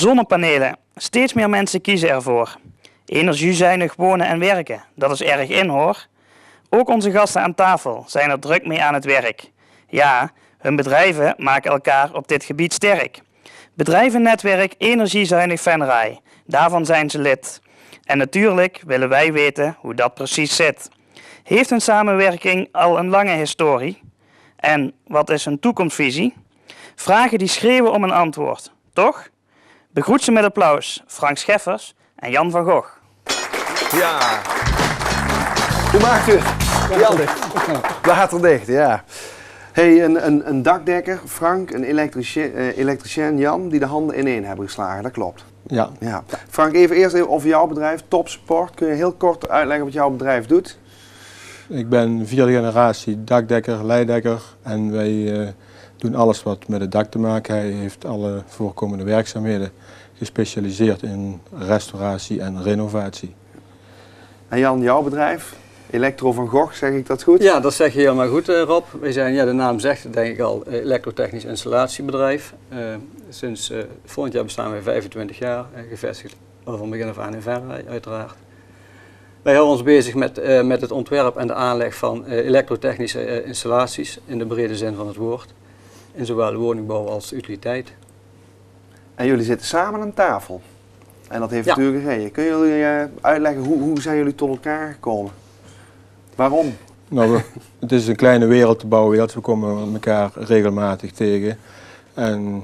Zonnepanelen. Steeds meer mensen kiezen ervoor. Energiezuinig wonen en werken, dat is erg in hoor. Ook onze gasten aan tafel zijn er druk mee aan het werk. Ja, hun bedrijven maken elkaar op dit gebied sterk. Bedrijvennetwerk Energiezuinig Venray, daarvan zijn ze lid. En natuurlijk willen wij weten hoe dat precies zit. Heeft hun samenwerking al een lange historie? En wat is hun toekomstvisie? Vragen die schreeuwen om een antwoord, toch? Begroet ze met applaus, Frank Scheffers en Jan van Gogh. Ja. Hoe maakt u het? Waterdicht, ja. Hey, een dakdekker, Frank, een elektricien, Jan, die de handen ineen hebben geslagen, dat klopt. Ja. Ja. Frank, even over jouw bedrijf, Topsport. Kun je heel kort uitleggen wat jouw bedrijf doet? Ik ben 4e generatie dakdekker, leidekker en wij doen alles wat met het dak te maken heeft. Hij heeft alle voorkomende werkzaamheden gespecialiseerd in restauratie en renovatie. En Jan, jouw bedrijf? Electro van Gogh, zeg ik dat goed? Ja, dat zeg je helemaal goed, Rob. Wij zijn, ja, de naam zegt het denk ik al, elektrotechnisch installatiebedrijf. Sinds volgend jaar bestaan wij 25 jaar, gevestigd van begin af aan in Venray uiteraard. Wij houden ons bezig met het ontwerp en de aanleg van elektrotechnische installaties in de brede zin van het woord. In zowel woningbouw als utiliteit. En jullie zitten samen aan tafel. En dat heeft natuurlijk een reden. Kun jullie uitleggen hoe zijn jullie tot elkaar gekomen? Waarom? Nou, het is een kleine wereld, de bouwwereld. We komen elkaar regelmatig tegen. En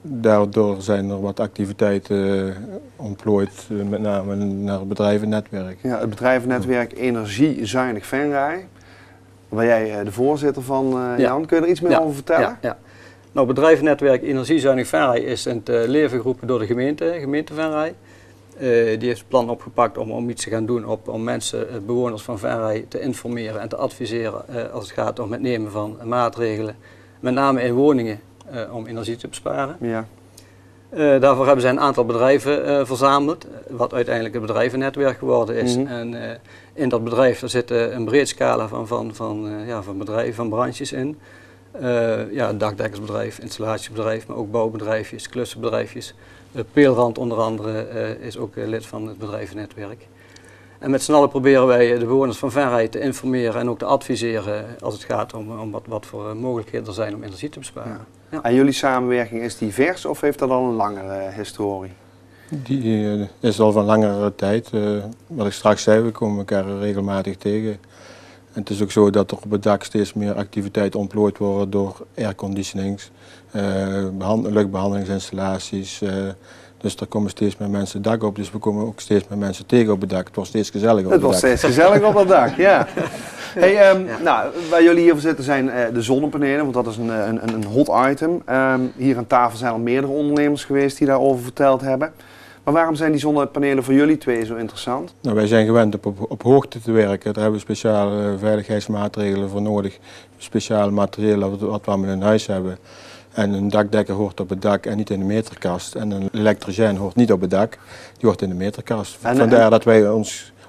daardoor zijn er wat activiteiten ontplooid, met name naar het bedrijvennetwerk. Ja, het bedrijvennetwerk Energiezuinig Venray. Waar jij de voorzitter van, Jan. Kun je er iets meer over vertellen? Ja. Nou, het bedrijvennetwerk Energiezuinig Venray is in het leven geroepen door de gemeente Venray. Die heeft het plan opgepakt om iets te gaan doen om mensen, bewoners van Venray te informeren en te adviseren als het gaat om het nemen van maatregelen, met name in woningen, om energie te besparen. Ja. Daarvoor hebben zij een aantal bedrijven verzameld, wat uiteindelijk het bedrijvennetwerk geworden is. En in dat bedrijf daar zit een breed scala van bedrijven, van branches in. Dakdekkersbedrijf, installatiebedrijf, maar ook bouwbedrijfjes, klussenbedrijfjes. Peelrand onder andere is ook lid van het bedrijvennetwerk. En met z'n allen proberen wij de bewoners van Venray te informeren en ook te adviseren als het gaat om wat voor mogelijkheden er zijn om energie te besparen. Ja. Ja. En jullie samenwerking, is die vers of heeft dat al een langere historie? Die is al van langere tijd. Wat ik straks zei, we komen elkaar regelmatig tegen. En het is ook zo dat er op het dak steeds meer activiteiten ontplooid worden door airconditionings, luchtbehandelingsinstallaties. Dus er komen steeds meer mensen het dak op, dus we komen ook steeds meer mensen tegen op het dak. Het wordt steeds gezelliger op het dak. Het wordt steeds gezelliger op het dak, ja. Hey, nou, waar jullie hier voor zitten zijn de zonnepanelen, want dat is een hot item. Hier aan tafel zijn al meerdere ondernemers geweest die daarover verteld hebben. Maar waarom zijn die zonnepanelen voor jullie twee zo interessant? Nou, wij zijn gewend op hoogte te werken. Daar hebben we speciale veiligheidsmaatregelen voor nodig. Speciale materialen wat we allemaal in huis hebben. En een dakdekker hoort op het dak en niet in de meterkast. En een elektricien hoort niet op het dak, die hoort in de meterkast. Vandaar dat wij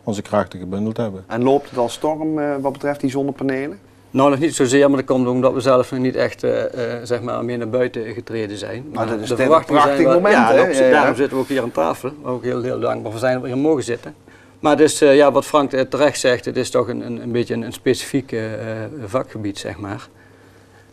onze krachten gebundeld hebben. En loopt het al storm wat betreft die zonnepanelen? Nou, nog niet zozeer, maar dat komt omdat we zelf nog niet echt meer naar buiten getreden zijn. Maar dat is de een prachtig moment, hè? Daarom zitten we ook hier aan tafel, waar we ook heel dankbaar voor zijn dat we hier mogen zitten. Maar dus, wat Frank terecht zegt, het is toch een beetje een specifiek vakgebied, zeg maar.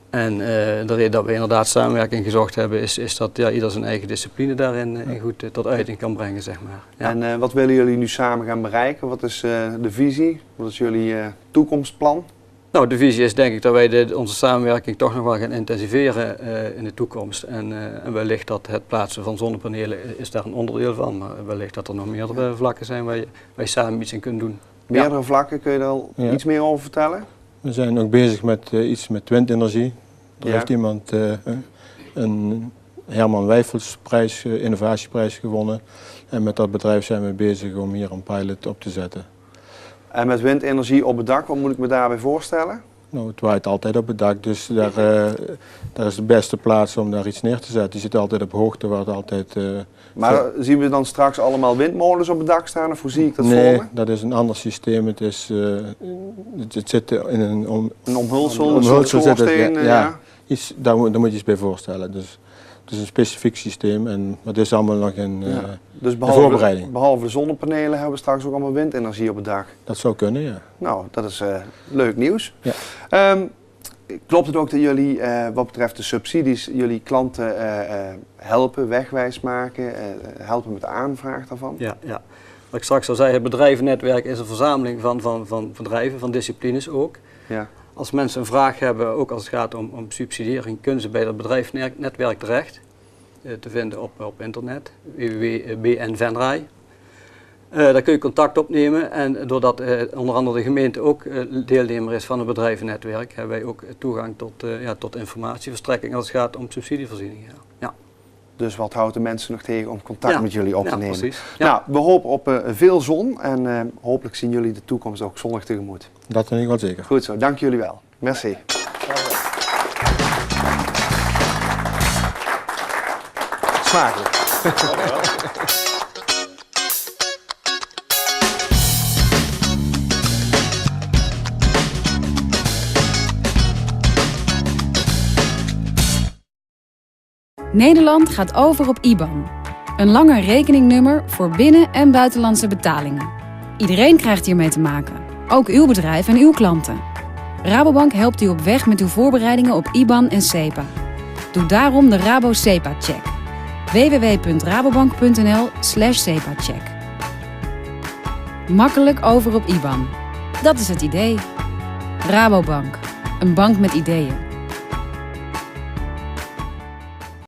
En de reden dat we inderdaad samenwerking gezocht hebben, is dat ieder zijn eigen discipline daarin goed tot uiting kan brengen, zeg maar. Ja. En wat willen jullie nu samen gaan bereiken? Wat is de visie? Wat is jullie toekomstplan? Nou, de visie is denk ik dat wij onze samenwerking toch nog wel gaan intensiveren in de toekomst. En wellicht dat het plaatsen van zonnepanelen is daar een onderdeel van, maar wellicht dat er nog meerdere vlakken zijn waar je samen iets in kunt doen. Meerdere vlakken, kun je daar iets meer over vertellen? We zijn ook bezig met iets met windenergie. Er heeft iemand een Herman Wijfels innovatieprijs gewonnen. En met dat bedrijf zijn we bezig om hier een pilot op te zetten. En met windenergie op het dak, wat moet ik me daarbij voorstellen? Nou, het waait altijd op het dak, dus daar is de beste plaats om daar iets neer te zetten. Je zit altijd op hoogte waar het altijd... Maar zien we dan straks allemaal windmolens op het dak staan of hoe zie ik dat voor me? Nee, dat is een ander systeem. Het zit in een omhulsel, een schoorsteen. ja. Daar moet je iets bij voorstellen. Dus Het is een specifiek systeem, maar het is allemaal nog in Dus voorbereiding. Behalve de zonnepanelen hebben we straks ook allemaal windenergie op het dak. Dat zou kunnen, ja. Nou, dat is leuk nieuws. Ja. Klopt het ook dat jullie, wat betreft de subsidies, jullie klanten helpen, wegwijs maken, helpen met de aanvraag daarvan? Ja. Wat ik straks al zei, het bedrijvennetwerk is een verzameling van bedrijven, van disciplines ook. Ja. Als mensen een vraag hebben, ook als het gaat om subsidiëring, kunnen ze bij dat bedrijvennetwerk terecht. Te vinden op internet, www.bnvenray. Daar kun je contact opnemen en doordat onder andere de gemeente ook deelnemer is van het bedrijvennetwerk, hebben wij ook toegang tot informatieverstrekking als het gaat om subsidievoorziening. Ja. Dus wat houdt de mensen nog tegen om contact met jullie op te nemen? Precies. Ja. Nou, we hopen op veel zon en hopelijk zien jullie de toekomst ook zonnig tegemoet. Dat in ieder geval zeker. Goed zo, dank jullie wel. Merci. Smakelijk. Nederland gaat over op IBAN. Een langer rekeningnummer voor binnen- en buitenlandse betalingen. Iedereen krijgt hiermee te maken, ook uw bedrijf en uw klanten. Rabobank helpt u op weg met uw voorbereidingen op IBAN en SEPA. Doe daarom de Rabo SEPA-check. www.rabobank.nl/SEPA-check. Makkelijk over op IBAN. Dat is het idee. Rabobank, een bank met ideeën.